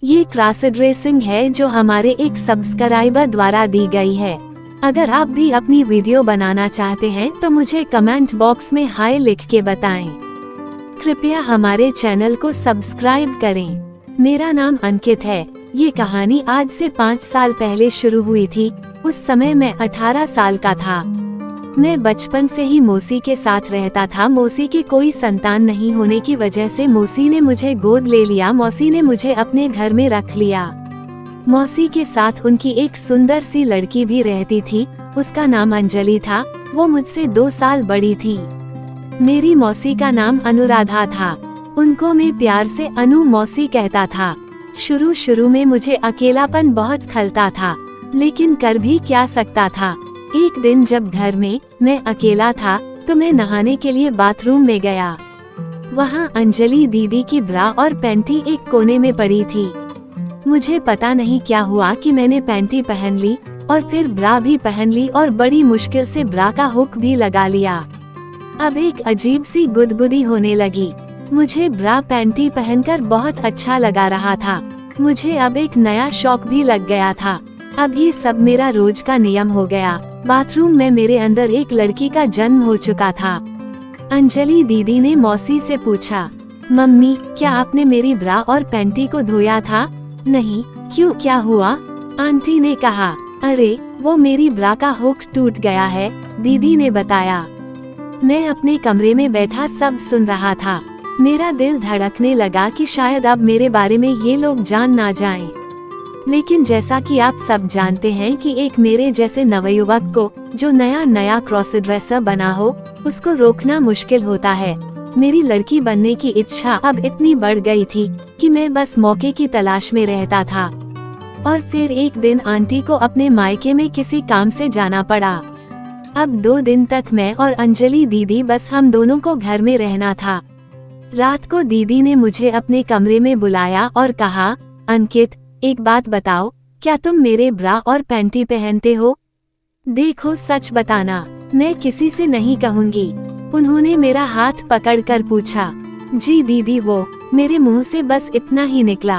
ये cross dressing है जो हमारे एक सब्सक्राइबर द्वारा दी गई है। अगर आप भी अपनी वीडियो बनाना चाहते हैं तो मुझे कमेंट बॉक्स में हाय लिख के बताएं। कृपया हमारे चैनल को सब्सक्राइब करें। मेरा नाम अंकित है। ये कहानी आज से 5 साल पहले शुरू हुई थी। उस समय मैं 18 साल का था। मैं बचपन से ही मौसी के साथ रहता था। मौसी की कोई संतान नहीं होने की वजह से मौसी ने मुझे गोद ले लिया। मौसी ने मुझे अपने घर में रख लिया। मौसी के साथ उनकी एक सुंदर सी लड़की भी रहती थी। उसका नाम अंजलि था। वो मुझसे 2 साल बड़ी थी। मेरी मौसी का नाम अनुराधा था। उनको मैं प्यार से अनु मौसी कहता था। शुरू में मुझे अकेलापन बहुत खलता था, लेकिन कर भी क्या सकता था। एक दिन जब घर में मैं अकेला था तो मैं नहाने के लिए बाथरूम में गया। वहाँ अंजलि दीदी की ब्रा और पैंटी एक कोने में पड़ी थी। मुझे पता नहीं क्या हुआ कि मैंने पैंटी पहन ली और फिर ब्रा भी पहन ली और बड़ी मुश्किल से ब्रा का हुक भी लगा लिया। अब एक अजीब सी गुदगुदी होने लगी। मुझे ब्रा पैंटी पहनकर बहुत अच्छा लगा रहा था। मुझे अब एक नया शौक भी लग गया था। अब ये सब मेरा रोज का नियम हो गया। बाथरूम में मेरे अंदर एक लड़की का जन्म हो चुका था। अंजलि दीदी ने मौसी से पूछा, मम्मी क्या आपने मेरी ब्रा और पैंटी को धोया था? नहीं। क्यों, क्या हुआ? आंटी ने कहा, अरे वो मेरी ब्रा का हुक टूट गया है, दीदी ने बताया। मैं अपने कमरे में बैठा सब सुन रहा था। मेरा दिल धड़कने लगा कि शायद अब मेरे बारे में ये लोग जान ना जाएं। लेकिन जैसा कि आप सब जानते हैं कि एक मेरे जैसे नवयुवक को जो नया क्रॉस ड्रेसर बना हो, उसको रोकना मुश्किल होता है। मेरी लड़की बनने की इच्छा अब इतनी बढ़ गई थी कि मैं बस मौके की तलाश में रहता था। और फिर एक दिन आंटी को अपने मायके में किसी काम से जाना पड़ा। अब 2 दिन तक मैं और अंजलि दीदी बस हम दोनों को घर में रहना था। रात को दीदी ने मुझे अपने कमरे में बुलाया और कहा, अंकित एक बात बताओ, क्या तुम मेरे ब्रा और पैंटी पहनते हो? देखो सच बताना, मैं किसी से नहीं कहूँगी। उन्होंने मेरा हाथ पकड़कर पूछा। जी दीदी, वो मेरे मुंह से बस इतना ही निकला,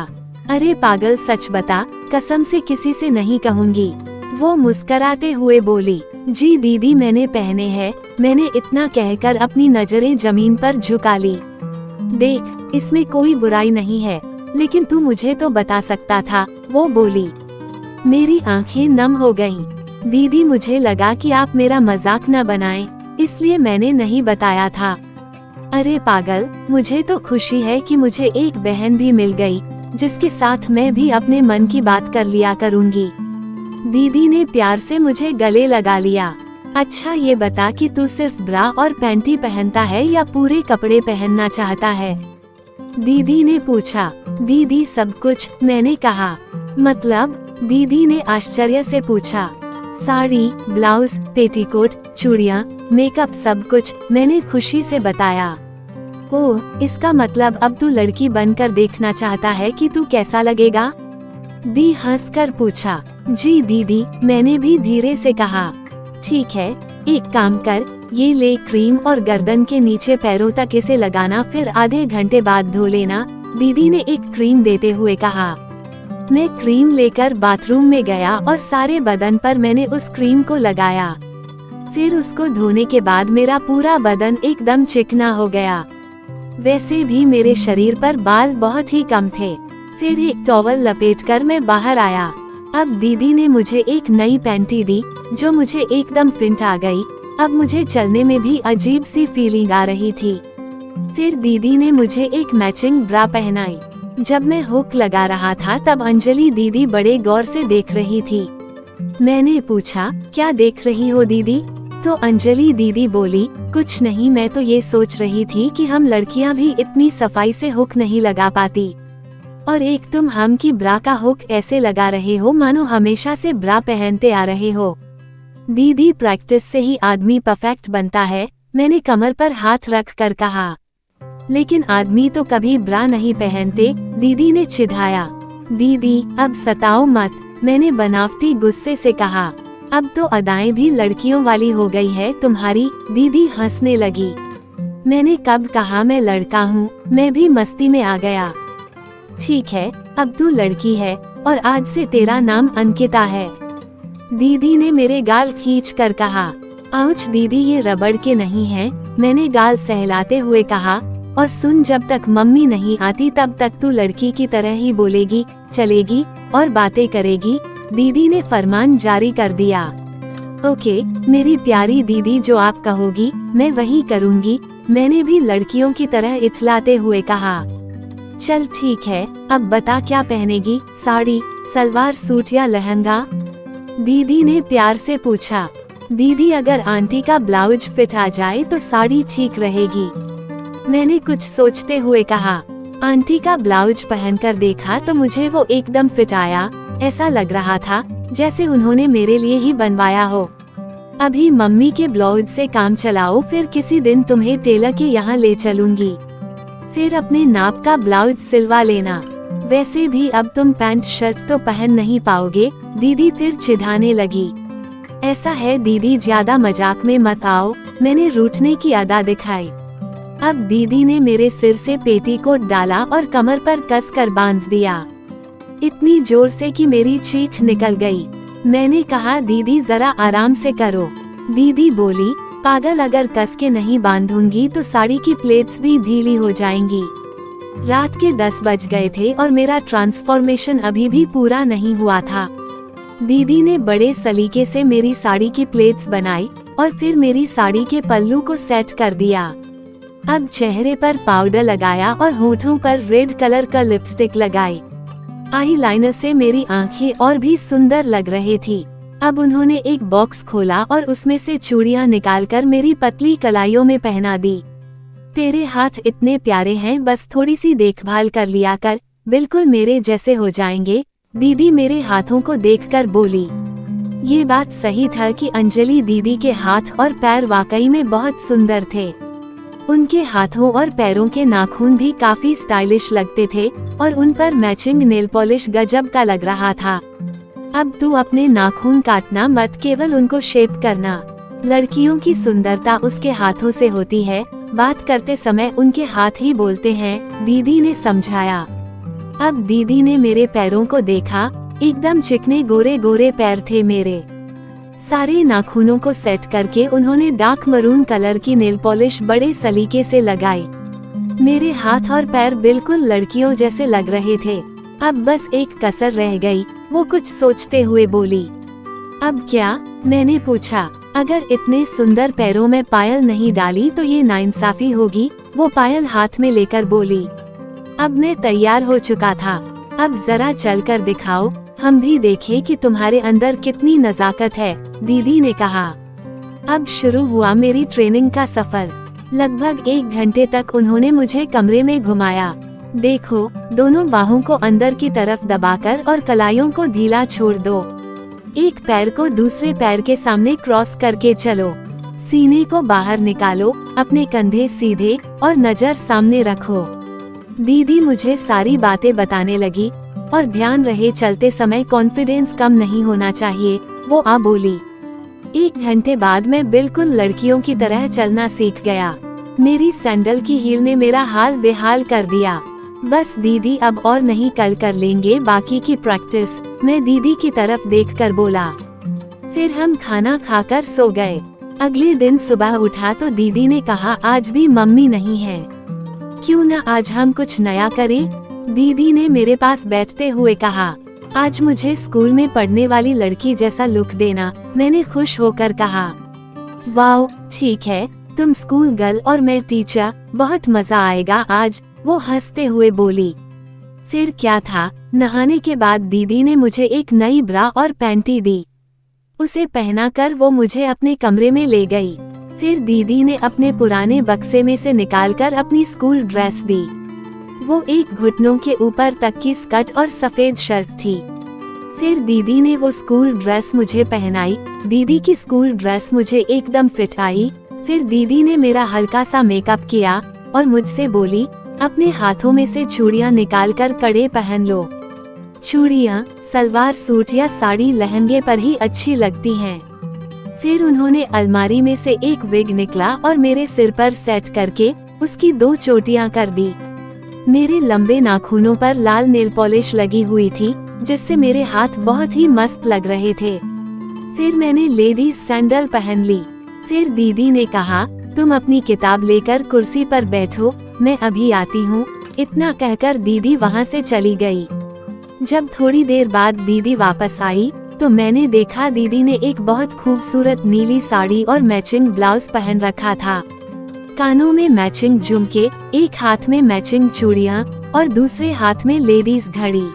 अरे पागल सच बता, कसम से किसी से नहीं कहूँगी। वो मुस्कराते हुए बोली, जी दीदी मैंने पहने हैं। मैंने इतना कहकर अपनी नजरें जमीन पर झुका ली। देख, इसमें कोई बुराई नहीं है, लेकिन तू मुझे तो बता सकता था, वो बोली। मेरी आंखें नम हो गईं। दीदी मुझे लगा कि आप मेरा मजाक न बनाएं, इसलिए मैंने नहीं बताया था। अरे पागल, मुझे तो खुशी है कि मुझे एक बहन भी मिल गई जिसके साथ मैं भी अपने मन की बात कर लिया करूँगी। दीदी ने प्यार से मुझे गले लगा लिया। अच्छा ये बता कि तू सिर्फ ब्रा और पैंटी पहनता है या पूरे कपड़े पहनना चाहता है? दीदी ने पूछा। दीदी सब कुछ, मैंने कहा। मतलब? दीदी ने आश्चर्य से पूछा। साड़ी, ब्लाउज, पेटीकोट, चूड़ियाँ, मेकअप सब कुछ, मैंने खुशी से बताया। ओह, इसका मतलब अब तू लड़की बनकर देखना चाहता है कि तू कैसा लगेगा? दी हंसकर पूछा। जी दीदी, मैंने भी धीरे से कहा। ठीक है, एक काम कर, ये ले क्रीम और गर्दन के नीचे पैरों तक इसे लगाना, फिर आधे घंटे बाद धो लेना, दीदी ने एक क्रीम देते हुए कहा। मैं क्रीम लेकर बाथरूम में गया और सारे बदन पर मैंने उस क्रीम को लगाया। फिर उसको धोने के बाद मेरा पूरा बदन एकदम चिकना हो गया। वैसे भी मेरे शरीर पर बाल बहुत ही कम थे। फिर एक टॉवल लपेटकर मैं बाहर आया। अब दीदी ने मुझे एक नई पैंटी दी जो मुझे एकदम फिट आ गई। अब मुझे चलने में भी अजीब सी फीलिंग आ रही थी। फिर दीदी ने मुझे एक मैचिंग ब्रा पहनाई। जब मैं हुक लगा रहा था तब अंजलि दीदी बड़े गौर से देख रही थी। मैंने पूछा, क्या देख रही हो दीदी? तो अंजलि दीदी बोली, कुछ नहीं, मैं तो ये सोच रही थी कि हम लड़कियां भी इतनी सफाई से हुक नहीं लगा पाती, और एक तुम हम की ब्रा का हुक ऐसे लगा रहे हो मानो हमेशा से ब्रा पहनते आ रहे हो। दीदी, प्रैक्टिस से ही आदमी परफेक्ट बनता है, मैंने कमर पर हाथ रख कर कहा। लेकिन आदमी तो कभी ब्रा नहीं पहनते, दीदी ने चिढ़ाया। दीदी अब सताओ मत, मैंने बनावटी गुस्से से कहा। अब तो अदाएं भी लड़कियों वाली हो गई है तुम्हारी, दीदी हंसने लगी। मैंने कब कहा मैं लड़का हूँ, मैं भी मस्ती में आ गया। ठीक है, अब तू लड़की है और आज से तेरा नाम अंकिता है। दीदी ने मेरे गाल खींच कर कहा। आउच दीदी, ये रबड़ के नहीं हैं, मैंने गाल सहलाते हुए कहा। और सुन, जब तक मम्मी नहीं आती तब तक तू लड़की की तरह ही बोलेगी, चलेगी और बातें करेगी। दीदी ने फरमान जारी कर दिया। ओके मेरी प्यारी दीदी, जो आप कहोगी मैं वही करूँगी, मैंने भी लड़कियों की तरह इथलाते हुए कहा। चल ठीक है, अब बता क्या पहनेगी, साड़ी, सलवार सूट या लहंगा? दीदी ने प्यार से पूछा। दीदी, अगर आंटी का ब्लाउज फिट आ जाए तो साड़ी ठीक रहेगी, मैंने कुछ सोचते हुए कहा। आंटी का ब्लाउज पहनकर देखा तो मुझे वो एकदम फिट आया, ऐसा लग रहा था जैसे उन्होंने मेरे लिए ही बनवाया हो। अभी मम्मी के ब्लाउज से काम चलाओ, फिर किसी दिन तुम्हें टेलर के यहाँ ले चलूंगी, फिर अपने नाप का ब्लाउज सिलवा लेना। वैसे भी अब तुम पैंट शर्ट तो पहन नहीं पाओगे। दीदी फिर चिढ़ाने लगी। ऐसा है दीदी, ज्यादा मजाक में मत आओ, मैंने रूठने की अदा दिखाई। अब दीदी ने मेरे सिर से पेटीकोट डाला और कमर पर कस कर बांध दिया, इतनी जोर से कि मेरी चीख निकल गई। मैंने कहा, दीदी जरा आराम से करो। दीदी बोली, पागल, अगर कस के नहीं बांधूंगी तो साड़ी की प्लेट्स भी ढीली हो जाएंगी। रात के 10 बज गए थे और मेरा ट्रांसफॉर्मेशन अभी भी पूरा नहीं हुआ था। दीदी ने बड़े सलीके से मेरी साड़ी की प्लेट्स बनाई और फिर मेरी साड़ी के पल्लू को सेट कर दिया। अब चेहरे पर पाउडर लगाया और होठों पर रेड कलर का लिपस्टिक लगाई। आईलाइनर से मेरी आंखें और भी सुंदर लग रही थी। अब उन्होंने एक बॉक्स खोला और उसमें से चूड़ियां निकालकर मेरी पतली कलाइयों में पहना दी। तेरे हाथ इतने प्यारे हैं, बस थोड़ी सी देखभाल कर लिया कर, बिल्कुल मेरे जैसे हो जाएंगे। दीदी मेरे हाथों को देखकर बोली। ये बात सही था कि अंजलि दीदी के हाथ और पैर वाकई में बहुत सुंदर थे। उनके हाथों और पैरों के नाखून भी काफी स्टाइलिश लगते थे और उन पर मैचिंग नेल पॉलिश गजब का लग रहा था। अब तू अपने नाखून काटना मत, केवल उनको शेप करना। लड़कियों की सुंदरता उसके हाथों से होती है, बात करते समय उनके हाथ ही बोलते हैं, दीदी ने समझाया। अब दीदी ने मेरे पैरों को देखा, एकदम चिकने गोरे गोरे पैर थे मेरे। सारे नाखूनों को सेट करके उन्होंने डार्क मरून कलर की नेल पॉलिश बड़े सलीके से लगाई। मेरे हाथ और पैर बिल्कुल लड़कियों जैसे लग रहे थे। अब बस एक कसर रह गई, वो कुछ सोचते हुए बोली। अब क्या? मैंने पूछा। अगर इतने सुंदर पैरों में पायल नहीं डाली तो ये नाइंसाफी होगी, वो पायल हाथ में लेकर बोली। अब मैं तैयार हो चुका था। अब जरा चलकर दिखाओ, हम भी देखें कि तुम्हारे अंदर कितनी नजाकत है, दीदी ने कहा। अब शुरू हुआ मेरी ट्रेनिंग का सफर। लगभग 1 घंटे तक उन्होंने मुझे कमरे में घुमाया। देखो, दोनों बाहों को अंदर की तरफ दबाकर और कलाइयों को ढीला छोड़ दो। एक पैर को दूसरे पैर के सामने क्रॉस करके चलो। सीने को बाहर निकालो, अपने कंधे सीधे और नजर सामने रखो। दीदी मुझे सारी बातें बताने लगी और ध्यान रहे चलते समय कॉन्फिडेंस कम नहीं होना चाहिए, वो आ बोली। 1 घंटे बाद मैं बिल्कुल लड़कियों की तरह चलना सीख गया। मेरी सैंडल की हील ने मेरा हाल बेहाल कर दिया। बस दीदी अब और नहीं, कल कर लेंगे बाकी की प्रैक्टिस, मैं दीदी की तरफ देखकर बोला। फिर हम खाना खाकर सो गए। अगले दिन सुबह उठा तो दीदी ने कहा, आज भी मम्मी नहीं है, क्यों ना आज हम कुछ नया करें? दीदी ने मेरे पास बैठते हुए कहा, आज मुझे स्कूल में पढ़ने वाली लड़की जैसा लुक देना। मैंने खुश होकर कहा, वाओ ठीक है, तुम स्कूल गर्ल और मैं टीचर, बहुत मजा आएगा आज, वो हंसते हुए बोली। फिर क्या था, नहाने के बाद दीदी ने मुझे एक नई ब्रा और पैंटी दी। उसे पहनाकर वो मुझे अपने कमरे में ले गई। फिर दीदी ने अपने पुराने बक्से में से निकालकर अपनी स्कूल ड्रेस दी। वो एक घुटनों के ऊपर तक की स्कर्ट और सफेद शर्ट थी। फिर दीदी ने वो स्कूल ड्रेस मुझे पहनाई। दीदी की स्कूल ड्रेस मुझे एकदम फिट आई। फिर दीदी ने मेरा हल्का सा मेकअप किया और मुझसे बोली, अपने हाथों में से चूड़ियां निकालकर कड़े पहन लो। चूड़ियां सलवार सूट या साड़ी लहंगे पर ही अच्छी लगती हैं। फिर उन्होंने अलमारी में से एक विग निकला और मेरे सिर पर सेट करके उसकी 2 चोटियां कर दी। मेरे लंबे नाखूनों पर लाल नेल पॉलिश लगी हुई थी, जिससे मेरे हाथ बहुत ही मस्त लग रहे थे। फिर मैंने लेडीज सैंडल पहन ली। फिर दीदी ने कहा, तुम अपनी किताब लेकर कुर्सी पर बैठो, मैं अभी आती हूँ। इतना कहकर दीदी वहाँ से चली गई। जब थोड़ी देर बाद दीदी वापस आई तो मैंने देखा दीदी ने एक बहुत खूबसूरत नीली साड़ी और मैचिंग ब्लाउज पहन रखा था। कानों में मैचिंग झुमके, एक हाथ में मैचिंग चूड़ियाँ और दूसरे हाथ में लेडीज घड़ी।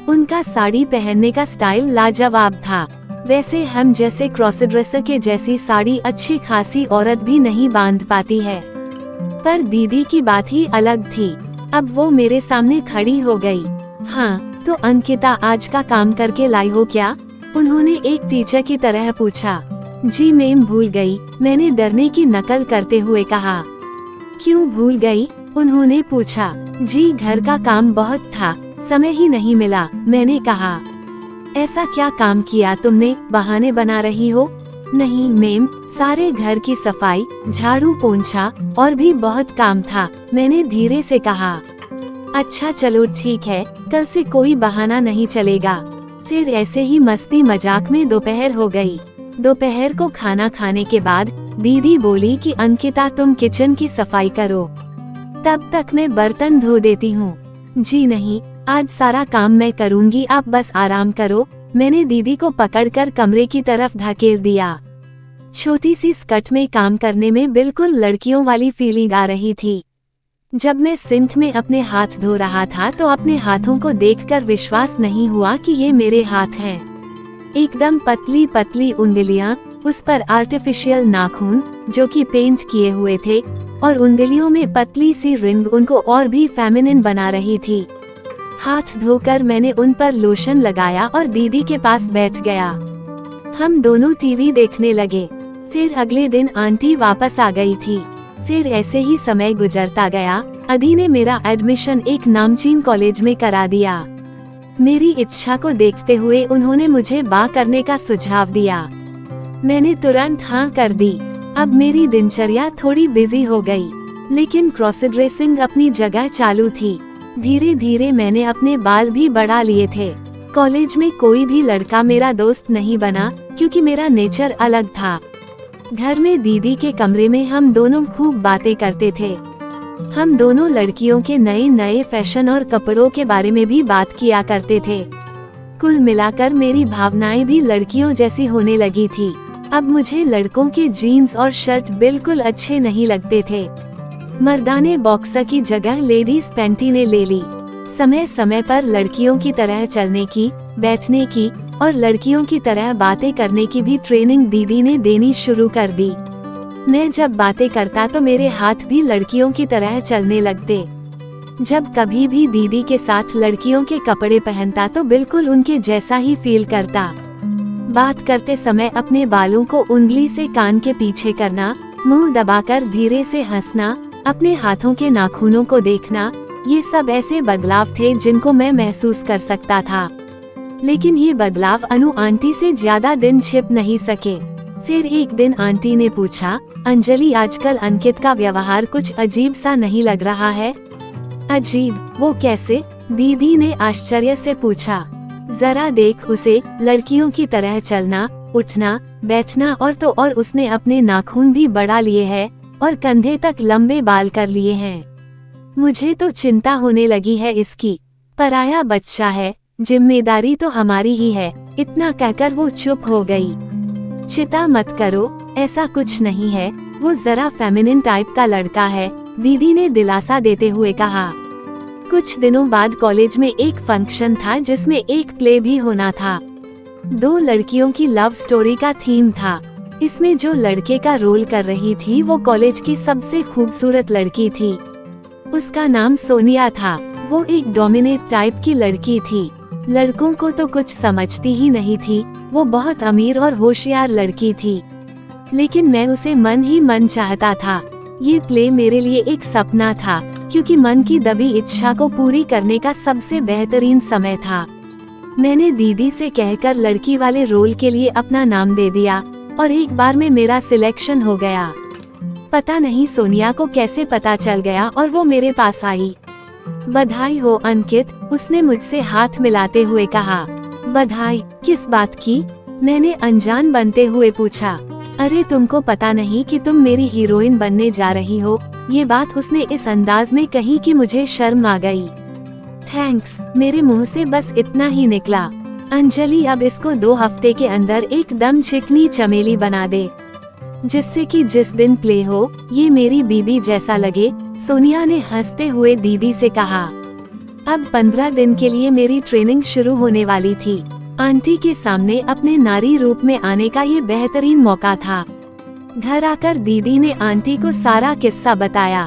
उनका साड़ी पहनने का स्टाइल लाजवाब था। वैसे हम जैसे क्रॉस ड्रेसर के जैसी साड़ी अच्छी खासी औरत भी नहीं बांध पाती है, पर दीदी की बात ही अलग थी। अब वो मेरे सामने खड़ी हो गई। हाँ, तो अंकिता आज का काम करके लाई हो क्या? उन्होंने एक टीचर की तरह पूछा। जी मैम, भूल गई, मैंने डरने की नकल करते हुए कहा। क्यों भूल गई? उन्होंने पूछा। जी घर का काम बहुत था, समय ही नहीं मिला, मैंने कहा। ऐसा क्या काम किया तुमने, बहाने बना रही हो? नहीं मैम, सारे घर की सफाई, झाड़ू पोंछा और भी बहुत काम था, मैंने धीरे से कहा। अच्छा चलो ठीक है, कल से कोई बहाना नहीं चलेगा। फिर ऐसे ही मस्ती मजाक में दोपहर हो गई। दोपहर को खाना खाने के बाद दीदी बोली कि अंकिता तुम किचन की सफाई करो, तब तक मैं बर्तन धो देती हूँ। जी नहीं, आज सारा काम मैं करूँगी, आप बस आराम करो। मैंने दीदी को पकड़कर कमरे की तरफ धकेल दिया। छोटी सी स्कर्ट में काम करने में बिल्कुल लड़कियों वाली फीलिंग आ रही थी। जब मैं सिंक में अपने हाथ धो रहा था तो अपने हाथों को देखकर विश्वास नहीं हुआ कि ये मेरे हाथ हैं। एकदम पतली पतली उंगलियां, उस पर आर्टिफिशियल नाखून जो कि पेंट किए हुए थे, और उंगलियों में पतली सी रिंग उनको और भी फेमिनिन बना रही थी। हाथ धोकर मैंने उन पर लोशन लगाया और दीदी के पास बैठ गया। हम दोनों टीवी देखने लगे। फिर अगले दिन आंटी वापस आ गई थी। फिर ऐसे ही समय गुजरता गया। अदी ने मेरा एडमिशन एक नामचीन कॉलेज में करा दिया। मेरी इच्छा को देखते हुए उन्होंने मुझे बात करने का सुझाव दिया। मैंने तुरंत हाँ कर दी। अब मेरी दिनचर्या थोड़ी बिजी हो गई, लेकिन क्रॉस ड्रेसिंग अपनी जगह चालू थी। धीरे धीरे मैंने अपने बाल भी बढ़ा लिए थे। कॉलेज में कोई भी लड़का मेरा दोस्त नहीं बना, क्योंकि मेरा नेचर अलग था। घर में दीदी के कमरे में हम दोनों खूब बातें करते थे। हम दोनों लड़कियों के नए नए फैशन और कपड़ों के बारे में भी बात किया करते थे। कुल मिलाकर मेरी भावनाएं भी लड़कियों जैसी होने लगी थी। अब मुझे लड़कों के जीन्स और शर्ट बिल्कुल अच्छे नहीं लगते थे। मर्दाने बॉक्सर की जगह लेडीज पैंटी ने ले ली। समय समय पर लड़कियों की तरह चलने की, बैठने की और लड़कियों की तरह बातें करने की भी ट्रेनिंग दीदी ने देनी शुरू कर दी। मैं जब बातें करता तो मेरे हाथ भी लड़कियों की तरह चलने लगते। जब कभी भी दीदी के साथ लड़कियों के कपड़े पहनता तो बिल्कुल उनके जैसा ही फील करता। बात करते समय अपने बालों को उंगली से कान के पीछे करना, मुंह दबाकर धीरे से हंसना, अपने हाथों के नाखूनों को देखना, ये सब ऐसे बदलाव थे जिनको मैं महसूस कर सकता था। लेकिन ये बदलाव अनु आंटी से ज्यादा दिन छिप नहीं सके। फिर एक दिन आंटी ने पूछा, अंजलि आजकल अंकित का व्यवहार कुछ अजीब सा नहीं लग रहा है? अजीब? वो कैसे? दीदी ने आश्चर्य से पूछा। जरा देख उसे, लड़कियों की तरह चलना, उठना, बैठना और उसने अपने नाखून भी बढ़ा लिए हैं और कंधे तक लंबे बाल कर लिए हैं। मुझे तो चिंता होने लगी है इसकी। पराया बच्चा है, जिम्मेदारी तो हमारी ही है। इतना कहकर वो चुप हो गई। चिंता मत करो, ऐसा कुछ नहीं है, वो जरा फेमिनिन टाइप का लड़का है, दीदी ने दिलासा देते हुए कहा। कुछ दिनों बाद कॉलेज में एक फंक्शन था जिसमें एक प्ले भी होना था। 2 लड़कियों की लव स्टोरी का थीम था। इसमें जो लड़के का रोल कर रही थी वो कॉलेज की सबसे खूबसूरत लड़की थी। उसका नाम सोनिया था। वो एक डोमिनेट टाइप की लड़की थी। लड़कों को तो कुछ समझती ही नहीं थी। वो बहुत अमीर और होशियार लड़की थी, लेकिन मैं उसे मन ही मन चाहता था। ये प्ले मेरे लिए एक सपना था, क्योंकि मन की दबी इच्छा को पूरी करने का सबसे बेहतरीन समय था। मैंने दीदी से कहकर लड़की वाले रोल के लिए अपना नाम दे दिया और एक बार में मेरा सिलेक्शन हो गया। पता नहीं सोनिया को कैसे पता चल गया और वो मेरे पास आई। बधाई हो अंकित, उसने मुझसे हाथ मिलाते हुए कहा। बधाई किस बात की? मैंने अनजान बनते हुए पूछा। अरे तुमको पता नहीं कि तुम मेरी हीरोइन बनने जा रही हो? ये बात उसने इस अंदाज में कही कि मुझे शर्म आ गई। थैंक्स, मेरे मुंह से बस इतना ही निकला। अंजलि अब इसको 2 हफ्ते के अंदर एकदम चिकनी चमेली बना दे, जिससे कि जिस दिन प्ले हो ये मेरी बीबी जैसा लगे। सोनिया ने हंसते हुए दीदी से कहा। अब 15 दिन के लिए मेरी ट्रेनिंग शुरू होने वाली थी। आंटी के सामने अपने नारी रूप में आने का ये बेहतरीन मौका था। घर आकर दीदी ने आंटी को सारा किस्सा बताया।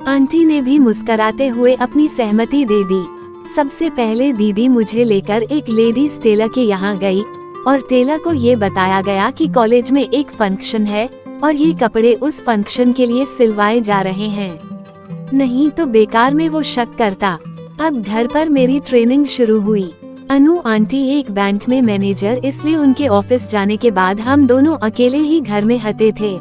आंटी ने भी मुस्कुराते हुए अपनी सहमति दे दी। सबसे पहले दीदी मुझे लेकर एक लेडीज टेलर के यहाँ गई और टेलर को ये बताया गया कि कॉलेज में एक फंक्शन है और ये कपड़े उस फंक्शन के लिए सिलवाए जा रहे हैं। नहीं तो बेकार में वो शक करता। अब घर पर मेरी ट्रेनिंग शुरू हुई। अनु आंटी एक बैंक में मैनेजर, इसलिए उनके ऑफिस जाने के बाद हम दोनों अकेले ही घर में हते थे।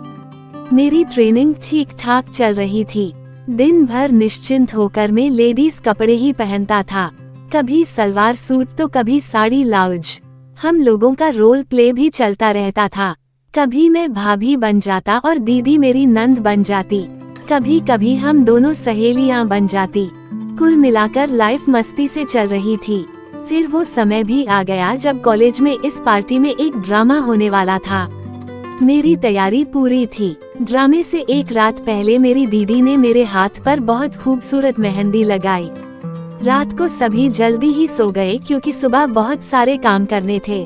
मेरी ट्रेनिंग ठीक ठाक चल रही थी। दिन भर निश्चिंत होकर मैं लेडीज कपड़े ही पहनता था, कभी सलवार सूट तो कभी साड़ी ब्लाउज। हम लोगों का रोल प्ले भी चलता रहता था। कभी मैं भाभी बन जाता और दीदी मेरी नंद बन जाती, कभी कभी हम दोनों सहेलियां बन जाती। कुल मिलाकर लाइफ मस्ती से चल रही थी। फिर वो समय भी आ गया जब कॉलेज में इस पार्टी में एक ड्रामा होने वाला था। मेरी तैयारी पूरी थी। ड्रामे से एक रात पहले मेरी दीदी ने मेरे हाथ पर बहुत खूबसूरत मेहंदी लगाई। रात को सभी जल्दी ही सो गए क्योंकि सुबह बहुत सारे काम करने थे।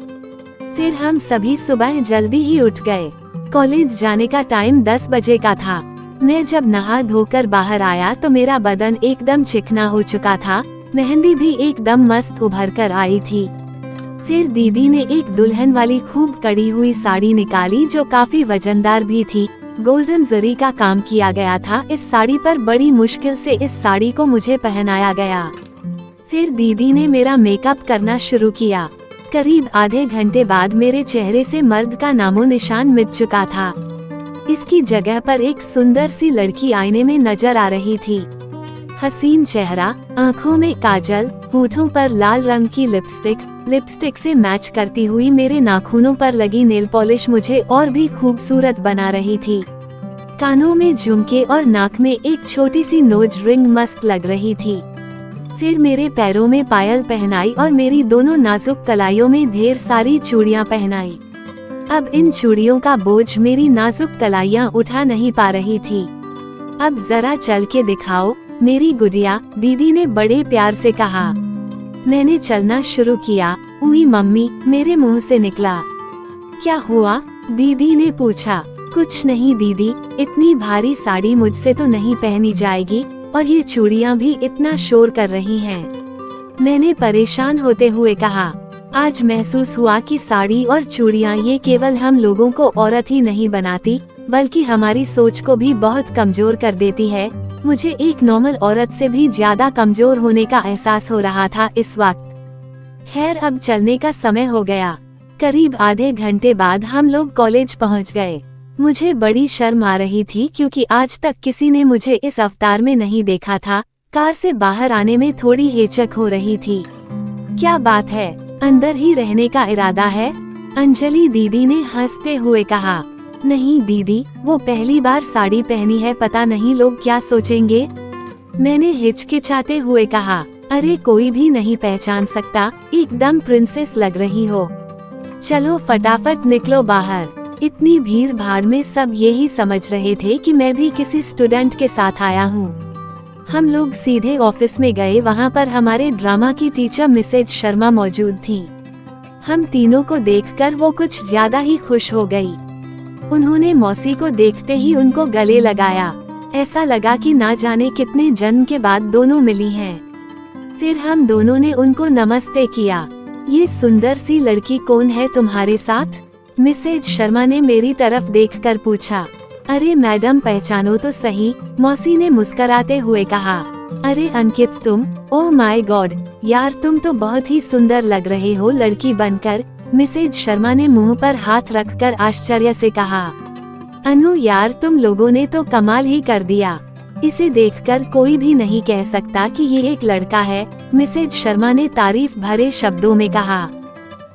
फिर हम सभी सुबह जल्दी ही उठ गए। कॉलेज जाने का टाइम 10 बजे का था। मैं जब नहा धोकर बाहर आया तो मेरा बदन एकदम चिकना हो चुका था। मेहंदी भी एकदम मस्त उभर कर आई थी। फिर दीदी ने एक दुल्हन वाली खूब कड़ी हुई साड़ी निकाली जो काफी वजनदार भी थी। गोल्डन जरी का काम किया गया था इस साड़ी पर। बड़ी मुश्किल से इस साड़ी को मुझे पहनाया गया। फिर दीदी ने मेरा मेकअप करना शुरू किया। करीब आधे घंटे बाद मेरे चेहरे से मर्द का नामो निशान मिट चुका था। इसकी जगह पर एक सुंदर सी लड़की आईने में नजर आ रही थी। हसीन चेहरा, आँखों में काजल, होठों पर लाल रंग की लिपस्टिक से मैच करती हुई मेरे नाखूनों पर लगी नेल पॉलिश मुझे और भी खूबसूरत बना रही थी। कानों में झुमके और नाक में एक छोटी सी नोज रिंग मस्त लग रही थी। फिर मेरे पैरों में पायल पहनाई और मेरी दोनों नाजुक कलाइयों में ढेर सारी चूड़ियां पहनाई। अब इन चूड़ियों का बोझ मेरी नाजुक कलाइयां उठा नहीं पा रही थी। अब जरा चल के दिखाओ मेरी गुड़िया, दीदी ने बड़े प्यार से कहा। मैंने चलना शुरू किया। उई मम्मी, मेरे मुंह से निकला। क्या हुआ? दीदी ने पूछा। कुछ नहीं दीदी, इतनी भारी साड़ी मुझसे तो नहीं पहनी जाएगी और ये चूड़ियां भी इतना शोर कर रही हैं। मैंने परेशान होते हुए कहा। आज महसूस हुआ कि साड़ी और चूड़ियां ये केवल हम लोगों को औरत ही नहीं बनाती बल्कि हमारी सोच को भी बहुत कमजोर कर देती है। मुझे एक नॉर्मल औरत से भी ज्यादा कमजोर होने का एहसास हो रहा था इस वक्त। खैर अब चलने का समय हो गया। करीब आधे घंटे बाद हम लोग कॉलेज पहुंच गए। मुझे बड़ी शर्म आ रही थी क्योंकि आज तक किसी ने मुझे इस अवतार में नहीं देखा था। कार से बाहर आने में थोड़ी हिचक हो रही थी। क्या बात है, अंदर ही रहने का इरादा है? अंजलि दीदी ने हंसते हुए कहा। नहीं दीदी, वो पहली बार साड़ी पहनी है, पता नहीं लोग क्या सोचेंगे। मैंने हिचकिचाते हुए कहा। अरे कोई भी नहीं पहचान सकता, एकदम प्रिंसेस लग रही हो। चलो फटाफट निकलो बाहर। इतनी भीड़ भाड़ में सब यही समझ रहे थे कि मैं भी किसी स्टूडेंट के साथ आया हूँ। हम लोग सीधे ऑफिस में गए। वहाँ पर हमारे ड्रामा की टीचर मिसेज शर्मा मौजूद थी। हम तीनों को देखकर वो कुछ ज्यादा ही खुश हो गई। उन्होंने मौसी को देखते ही उनको गले लगाया। ऐसा लगा कि ना जाने कितने जन्म के बाद दोनों मिली हैं। फिर हम दोनों ने उनको नमस्ते किया। ये सुंदर सी लड़की कौन है तुम्हारे साथ? मिसेज शर्मा ने मेरी तरफ देखकर पूछा। अरे मैडम पहचानो तो सही, मौसी ने मुस्कुराते हुए कहा। अरे अंकित तुम? ओह माय गॉड यार, तुम तो बहुत ही सुंदर लग रहे हो लड़की बनकर। मिसेज शर्मा ने मुंह पर हाथ रखकर आश्चर्य से कहा। अनु यार, तुम लोगों ने तो कमाल ही कर दिया। इसे देखकर कोई भी नहीं कह सकता कि ये एक लड़का है, मिसेज शर्मा ने तारीफ भरे शब्दों में कहा।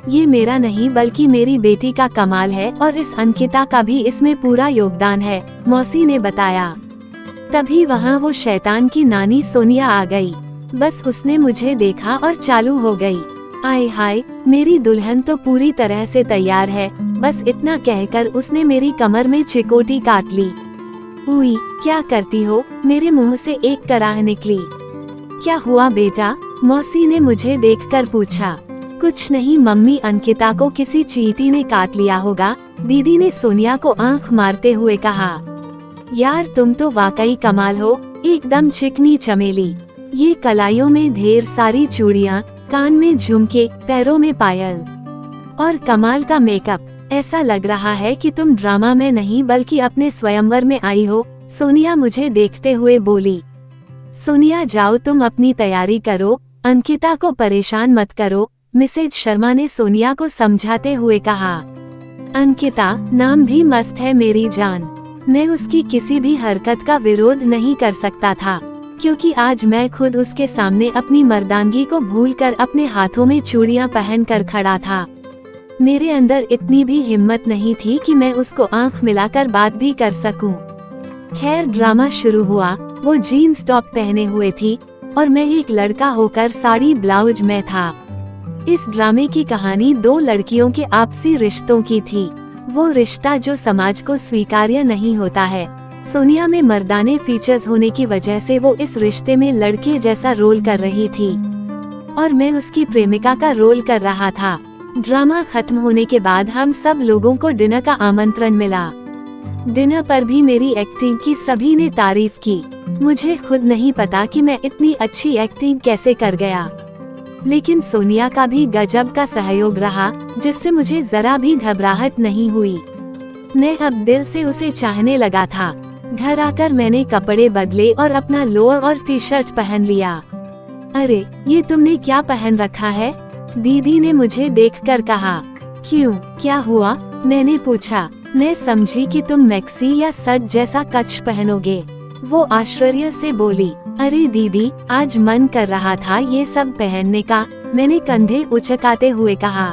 ये मेरा नहीं बल्कि मेरी बेटी का कमाल है और इस अंकिता का भी इसमें पूरा योगदान है, मौसी ने बताया। तभी वहाँ वो शैतान की नानी सोनिया आ गई। बस उसने मुझे देखा और चालू हो गई, आय हाय मेरी दुल्हन तो पूरी तरह से तैयार है। बस इतना कहकर उसने मेरी कमर में चिकोटी काट ली। उई, क्या करती हो? मेरे मुंह से एक कराह निकली। क्या हुआ बेटा? मौसी ने मुझे देखकर पूछा। कुछ नहीं मम्मी, अंकिता को किसी चींटी ने काट लिया होगा, दीदी ने सोनिया को आंख मारते हुए कहा। यार तुम तो वाकई कमाल हो, एकदम चिकनी चमेली। ये कलाइयों में ढेर सारी चूड़ियाँ, कान में झुमके, पैरों में पायल और कमाल का मेकअप। ऐसा लग रहा है कि तुम ड्रामा में नहीं बल्कि अपने स्वयंवर में आई हो, सोनिया मुझे देखते हुए बोली। सोनिया जाओ तुम अपनी तैयारी करो, अंकिता को परेशान मत करो, मिसेज शर्मा ने सोनिया को समझाते हुए कहा। अंकिता नाम भी मस्त है मेरी जान। मैं उसकी किसी भी हरकत का विरोध नहीं कर सकता था, क्योंकि आज मैं खुद उसके सामने अपनी मर्दानगी को भूलकर अपने हाथों में चूड़ियां पहनकर खड़ा था। मेरे अंदर इतनी भी हिम्मत नहीं थी कि मैं उसको आंख मिलाकर बात भी कर सकूं। खैर ड्रामा शुरू हुआ। वो जीन्स टॉप पहने हुए थी और मैं एक लड़का होकर साड़ी ब्लाउज में था। इस ड्रामे की कहानी दो लड़कियों के आपसी रिश्तों की थी, वो रिश्ता जो समाज को स्वीकार्य नहीं होता है। सोनिया में मर्दाने फीचर्स होने की वजह से वो इस रिश्ते में लड़के जैसा रोल कर रही थी और मैं उसकी प्रेमिका का रोल कर रहा था। ड्रामा खत्म होने के बाद हम सब लोगों को डिनर का आमंत्रण मिला। डिनर पर भी मेरी एक्टिंग की सभी ने तारीफ की। मुझे खुद नहीं पता कि मैं इतनी अच्छी एक्टिंग कैसे कर गया, लेकिन सोनिया का भी गजब का सहयोग रहा, जिससे मुझे जरा भी घबराहट नहीं हुई। मैं अब दिल से उसे चाहने लगा था। घर आकर मैंने कपड़े बदले और अपना लोअर और टी शर्ट पहन लिया। अरे ये तुमने क्या पहन रखा है? दीदी ने मुझे देखकर कहा। क्यों, क्या हुआ? मैंने पूछा। मैं समझी कि तुम मैक्सी या शर्ट जैसा कच पहनोगे। वो आश्चर्य से बोली। अरे दीदी, आज मन कर रहा था ये सब पहनने का, मैंने कंधे उचकाते हुए कहा।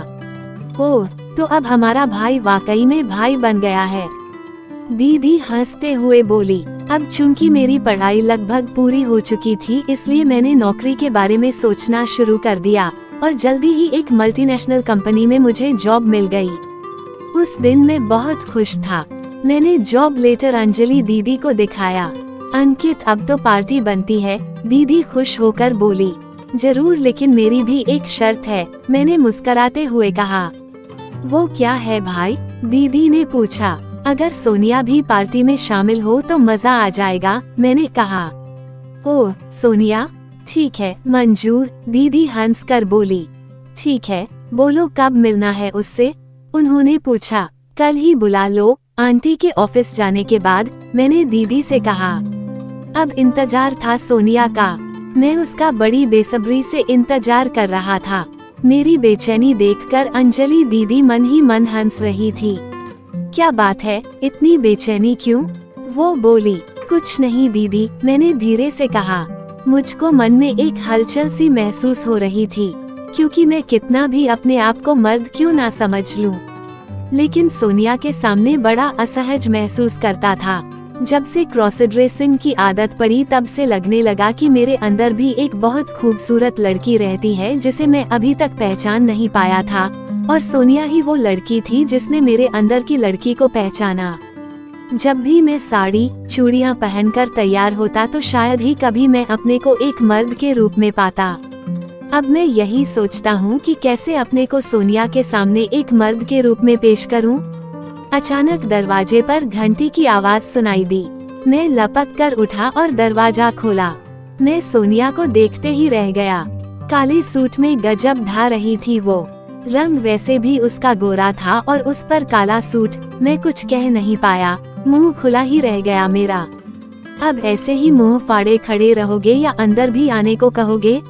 ओह, तो अब हमारा भाई वाकई में भाई बन गया है, दीदी हंसते हुए बोली। अब चूंकि मेरी पढ़ाई लगभग पूरी हो चुकी थी, इसलिए मैंने नौकरी के बारे में सोचना शुरू कर दिया और जल्दी ही एक मल्टीनेशनल कंपनी में मुझे जॉब मिल गई। उस दिन मैं बहुत खुश था। मैंने जॉब लेटर अंजलि दीदी को दिखाया। अंकित, अब तो पार्टी बनती है, दीदी खुश होकर बोली। जरूर, लेकिन मेरी भी एक शर्त है, मैंने मुस्कुराते हुए कहा। वो क्या है भाई? दीदी ने पूछा। अगर सोनिया भी पार्टी में शामिल हो तो मजा आ जाएगा, मैंने कहा। ओह सोनिया, ठीक है मंजूर, दीदी हंसकर बोली। ठीक है, बोलो कब मिलना है उससे? उन्होंने पूछा। कल ही बुला लो, आंटी के ऑफिस जाने के बाद, मैंने दीदी से कहा। अब इंतजार था सोनिया का। मैं उसका बड़ी बेसब्री से इंतजार कर रहा था। मेरी बेचैनी देखकर अंजलि दीदी मन ही मन हंस रही थी। क्या बात है, इतनी बेचैनी क्यों? वो बोली। कुछ नहीं दीदी, मैंने धीरे से कहा। मुझको मन में एक हलचल सी महसूस हो रही थी, क्योंकि मैं कितना भी अपने आप को मर्द क्यों ना समझ लूं, लेकिन सोनिया के सामने बड़ा असहज महसूस करता था। जब से क्रॉस ड्रेसिंग की आदत पड़ी तब से लगने लगा कि मेरे अंदर भी एक बहुत खूबसूरत लड़की रहती है जिसे मैं अभी तक पहचान नहीं पाया था, और सोनिया ही वो लड़की थी जिसने मेरे अंदर की लड़की को पहचाना। जब भी मैं साड़ी चूड़ियां पहनकर तैयार होता तो शायद ही कभी मैं अपने को एक मर्द के रूप में पाता। अब मैं यही सोचता हूँ कि कैसे अपने को सोनिया के सामने एक मर्द के रूप में पेश करूँ। अचानक दरवाजे पर घंटी की आवाज सुनाई दी। मैं लपक कर उठा और दरवाजा खोला। मैं सोनिया को देखते ही रह गया। काले सूट में गजब ढा रही थी वो। रंग वैसे भी उसका गोरा था और उस पर काला सूट। मैं कुछ कह नहीं पाया, मुंह खुला ही रह गया मेरा। अब ऐसे ही मुंह फाड़े खड़े रहोगे या अंदर भी आने को कहोगे?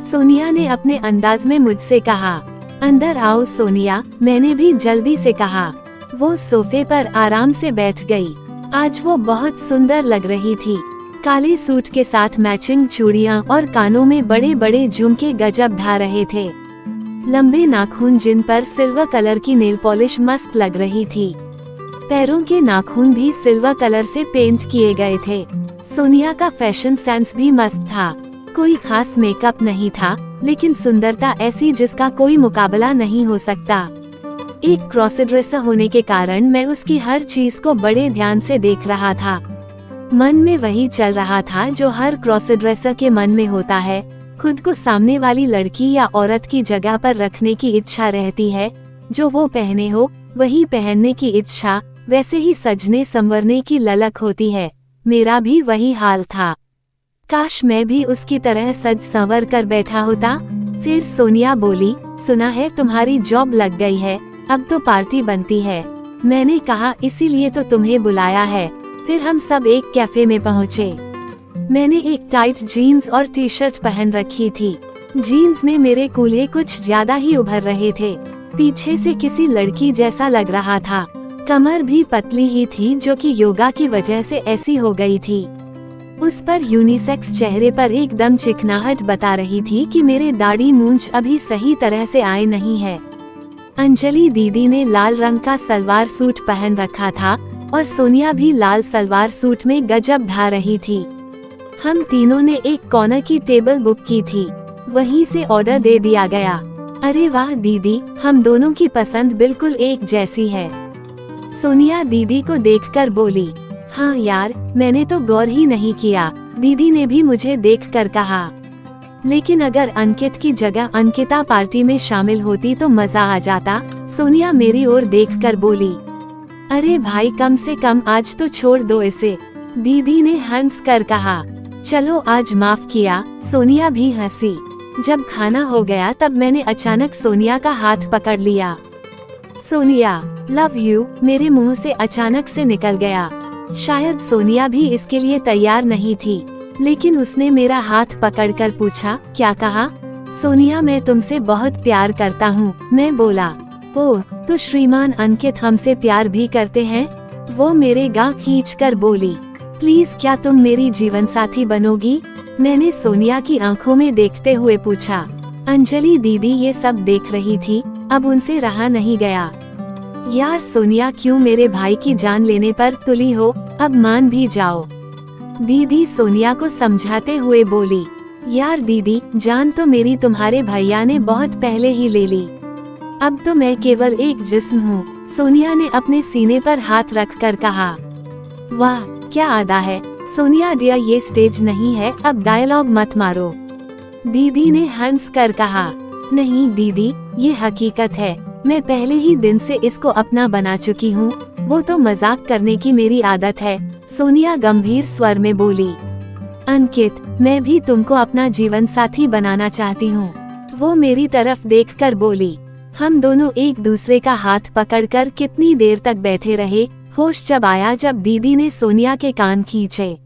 सोनिया ने अपने अंदाज में मुझसे कहा। अंदर आओ सोनिया, मैंने भी जल्दी से कहा। वो सोफे पर आराम से बैठ गई। आज वो बहुत सुंदर लग रही थी। काले सूट के साथ मैचिंग चूड़ियां और कानों में बड़े बड़े झुमके गजब ढा रहे थे। लंबे नाखून जिन पर सिल्वर कलर की नेल पॉलिश मस्त लग रही थी। पैरों के नाखून भी सिल्वर कलर से पेंट किए गए थे। सोनिया का फैशन सेंस भी मस्त था। कोई खास मेकअप नहीं था, लेकिन सुंदरता ऐसी जिसका कोई मुकाबला नहीं हो सकता। एक क्रॉस ड्रेसर होने के कारण मैं उसकी हर चीज को बड़े ध्यान से देख रहा था। मन में वही चल रहा था जो हर क्रॉस ड्रेसर के मन में होता है। खुद को सामने वाली लड़की या औरत की जगह पर रखने की इच्छा रहती है। जो वो पहने हो वही पहनने की इच्छा, वैसे ही सजने संवरने की ललक होती है। मेरा भी वही हाल था। काश मैं भी उसकी तरह सज संवर कर बैठा होता। फिर सोनिया बोली, सुना है तुम्हारी जॉब लग गई है, अब तो पार्टी बनती है। मैंने कहा इसीलिए तो तुम्हें बुलाया है। फिर हम सब एक कैफे में पहुँचे। मैंने एक टाइट जीन्स और टी शर्ट पहन रखी थी। जीन्स में मेरे कूल्हे कुछ ज्यादा ही उभर रहे थे। पीछे से किसी लड़की जैसा लग रहा था। कमर भी पतली ही थी, जो कि योगा की वजह से ऐसी हो गई थी। उस पर यूनिसेक्स चेहरे पर एकदम चिकनाहट बता रही थी कि मेरे दाढ़ी मूंछ अभी सही तरह से आए नहीं है। अंजलि दीदी ने लाल रंग का सलवार सूट पहन रखा था और सोनिया भी लाल सलवार सूट में गजब ढा रही थी। हम तीनों ने एक कॉर्नर की टेबल बुक की थी, वहीं से ऑर्डर दे दिया गया। अरे वाह दीदी, हम दोनों की पसंद बिल्कुल एक जैसी है। सोनिया दीदी को देखकर बोली, हाँ यार, मैंने तो गौर ही नहीं किया। दीदी ने भी मुझे देखकर कहा। लेकिन अगर अंकित की जगह अंकिता पार्टी में शामिल होती तो मजा आ जाता। सोनिया मेरी ओर देखकर बोली, अरे भाई कम से कम आज तो छोड़ दो इसे। दीदी ने हंस कर कहा, चलो आज माफ किया। सोनिया भी हंसी। जब खाना हो गया तब मैंने अचानक सोनिया का हाथ पकड़ लिया। सोनिया लव यू मेरे मुंह से अचानक से निकल गया। शायद सोनिया भी इसके लिए तैयार नहीं थी, लेकिन उसने मेरा हाथ पकड़कर पूछा, क्या कहा? सोनिया मैं तुमसे बहुत प्यार करता हूँ। मैं बोला, ओह तो श्रीमान अंकित हमसे प्यार भी करते हैं? वो मेरे गाल खींचकर बोली, प्लीज क्या तुम मेरी जीवन साथी बनोगी? मैंने सोनिया की आंखों में देखते हुए पूछा। अंजलि दीदी ये सब देख रही थी, अब उनसे रहा नहीं गया। यार सोनिया क्यों मेरे भाई की जान लेने पर तुली हो, अब मान भी जाओ। दीदी सोनिया को समझाते हुए बोली, यार दीदी जान तो मेरी तुम्हारे भैया ने बहुत पहले ही ले ली। अब तो मैं केवल एक जिस्म हूँ। सोनिया ने अपने सीने पर हाथ रखकर कहा। वाह क्या अदा है। सोनिया डियर ये स्टेज नहीं है, अब डायलॉग मत मारो। दीदी ने हंस कर कहा, नहीं दीदी ये हकीकत है, मैं पहले ही दिन से इसको अपना बना चुकी हूँ। वो तो मजाक करने की मेरी आदत है। सोनिया गंभीर स्वर में बोली, अंकित मैं भी तुमको अपना जीवन साथी बनाना चाहती हूँ। वो मेरी तरफ देखकर बोली। हम दोनों एक दूसरे का हाथ पकड़कर कितनी देर तक बैठे रहे। होश जब आया जब दीदी ने सोनिया के कान खींचे।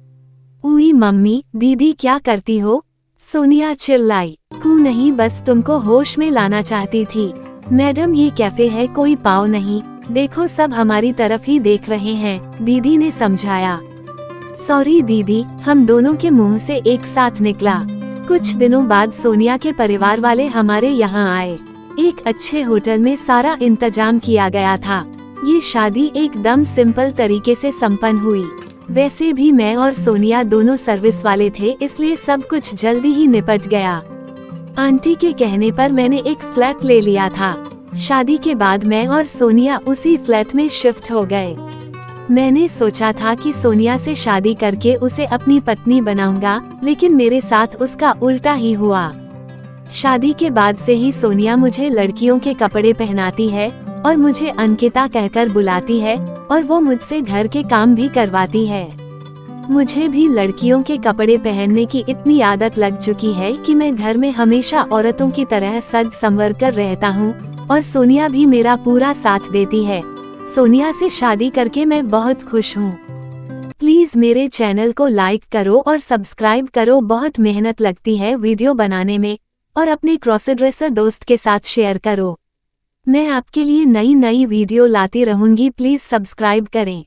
उई मम्मी दीदी क्या करती हो? सोनिया चिल्लाई। क्यों नहीं, बस तुमको होश में लाना चाहती थी। मैडम ये कैफे है, कोई पाव नहीं, देखो सब हमारी तरफ ही देख रहे हैं। दीदी ने समझाया। सॉरी दीदी, हम दोनों के मुंह से एक साथ निकला। कुछ दिनों बाद सोनिया के परिवार वाले हमारे यहाँ आए। एक अच्छे होटल में सारा इंतजाम किया गया था। ये शादी एकदम सिंपल तरीके से संपन्न हुई। वैसे भी मैं और सोनिया दोनों सर्विस वाले थे, इसलिए सब कुछ जल्दी ही निपट गया। आंटी के कहने पर मैंने एक फ्लैट ले लिया था। शादी के बाद मैं और सोनिया उसी फ्लैट में शिफ्ट हो गए। मैंने सोचा था कि सोनिया से शादी करके उसे अपनी पत्नी बनाऊंगा, लेकिन मेरे साथ उसका उल्टा ही हुआ। शादी के बाद से ही सोनिया मुझे लड़कियों के कपड़े पहनाती है और मुझे अंकिता कहकर बुलाती है, और वो मुझसे घर के काम भी करवाती है। मुझे भी लड़कियों के कपड़े पहनने की इतनी आदत लग चुकी है कि मैं घर में हमेशा औरतों की तरह सज संवर कर रहता हूँ, और सोनिया भी मेरा पूरा साथ देती है। सोनिया से शादी करके मैं बहुत खुश हूँ। प्लीज मेरे चैनल को लाइक करो और सब्सक्राइब करो, बहुत मेहनत लगती है वीडियो बनाने में, और अपने क्रॉस ड्रेसर दोस्त के साथ शेयर करो। मैं आपके लिए नई वीडियो लाती रहूंगी, प्लीज सब्सक्राइब करें।